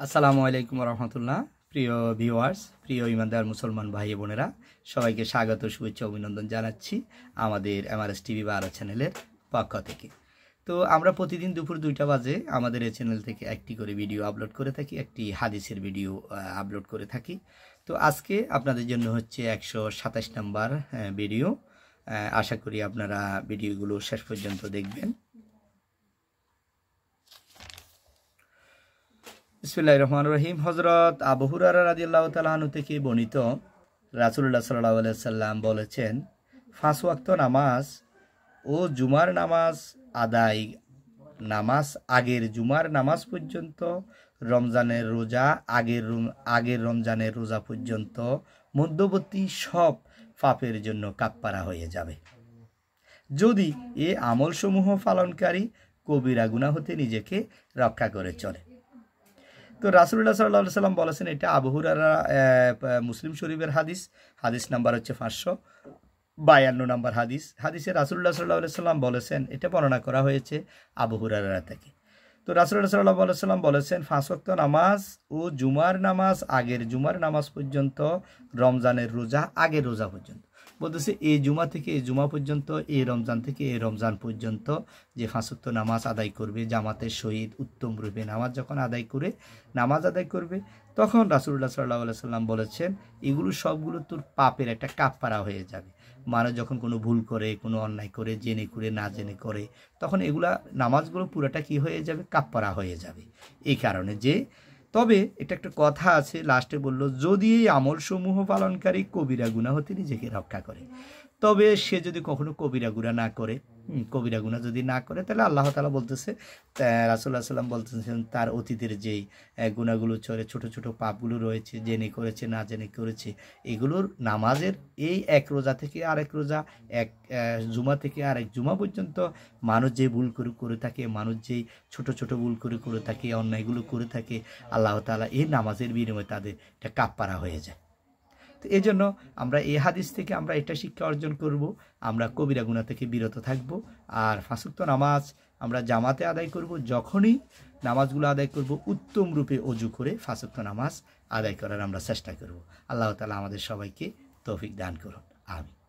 আসসালামু আলাইকুম রহমতুল্লাহ। প্রিয় ভিউয়ার্স, প্রিয় ইমানদার মুসলমান ভাই বোনেরা, সবাইকে স্বাগত, শুভেচ্ছা, অভিনন্দন জানাচ্ছি আমাদের এমআরএস টিভি বা আরো চ্যানেলের পক্ষ থেকে। তো আমরা প্রতিদিন দুপুর 2টা বাজে আমাদের এই চ্যানেল থেকে একটি করে ভিডিও আপলোড করে থাকি, একটি হাদিসের ভিডিও আপলোড করে থাকি। তো আজকে আপনাদের জন্য হচ্ছে 127 নম্বর ভিডিও। আশা করি আপনারা ভিডিওগুলো শেষ পর্যন্ত দেখবেন। বিসমিল্লাহির রহমানির রহিম। হযরত আবু হুরায়রা রাদিয়াল্লাহু তাআলা আনহু থেকে বর্ণিত, রাসূলুল্লাহ সাল্লাল্লাহু আলাইহি সাল্লাম বলেছেন, 5 ওয়াক্ত নামাজ ও জুমার নামাজ আদায়, নামাজ আগের জুমার নামাজ পর্যন্ত, রমজানের রোজা আগের রমজানের রোজা পর্যন্ত, মধ্যবর্তী সব পাপের জন্য কাফফারা হয়ে যাবে, যদি এ আমলসমূহ পালনকারী কবিরা গুনাহ হতে নিজেকে রক্ষা করে চলে। তো রাসূলুল্লাহ সাল্লাল্লাহু আলাইহি সাল্লাম বলেছেন, এটা আবু হুরায়রা মুসলিম শরীফের হাদিস নাম্বার হচ্ছে 552 নম্বর হাদিসে রাসূলুল্লাহ সাল্লাল্লাহু আলাইহি সাল্লাম বলেছেন, এটা বর্ণনা করা হয়েছে আবু হুরায়রা থেকে। তো রাসূলুল্লাহ সাল্লাল্লাহু আলাইহি সাল্লাম বলেছেন, 5 ওয়াক্ত নামাজ ও জুমার নামাজ আগের জুমার নামাজ পর্যন্ত, রমজানের রোজা আগের রোজা পর্যন্ত। বলতেছে এই জুমা থেকে এই জুমা পর্যন্ত, এই রমজান থেকে এই রমজান পর্যন্ত যে 5 ওয়াক্ত নামাজ আদায় করবে, জামাতের সহিত উত্তম রূপে নামাজ যখন নামাজ আদায় করবে, তখন রাসূলুল্লাহ সাল্লাল্লাহু আলাইহি সাল্লাম বলেছেন, এগুলো সবগুলো তোর পাপের একটা কাফফারা হয়ে যাবে। মানুষ যখন কোনো ভুল করে, কোনো অন্যায় করে, জেনে করে না জেনে করে, তখন এগুলা নামাজগুলো পুরোটা কি হয়ে যাবে? কাফফারা হয়ে যাবে। এই কারণে যে, তবে এটা একটা কথা আছে, লাস্টে বলল, যদি এই আমলসমূহ পালনকারী কবিরা গুনাহ হতে নিজেকে রক্ষা করে। তবে সে যদি কখনো কবিরা গুনাহ না করে, কবিরা গুনাহ যদি না করে, তাহলে আল্লাহ তাআলা বলতেছে, রাসূলুল্লাহ সাল্লাম বলতেছেন, তার অতীতের যেই গুনাহগুলো চলে, ছোট ছোট পাপগুলো রয়েছে, জেনে করেছে না জেনে করেছে, এগুলোর নামাজের এই এক রোজা থেকে আরেক রোজা, এক জুমা থেকে আরেক জুমা পর্যন্ত মানুষ যে ভুল করে থাকে, মানুষ যেই ছোট ছোট ভুল করে থাকে, অন্যায়গুলো করে থাকে, আল্লাহ তাআলা এই নামাজের বিনিময়ে তাদের এটা কাফফারা হয়ে যায়। তো এই জন্য আমরা এই হাদিস থেকে আমরা এটা শিক্ষা অর্জন করব, আমরা কবিরা গুনাহ থেকে বিরত থাকব। আর 5 ওয়াক্ত নামাজ আমরা জামাতে আদায় করব, যখনই নামাজগুলো আদায় করব উত্তম রূপে ওযু করে 5 ওয়াক্ত নামাজ আদায় করার আমরা চেষ্টা করব। আল্লাহ তাআলা আমাদের সবাইকে তৌফিক দান করুন। আমিন।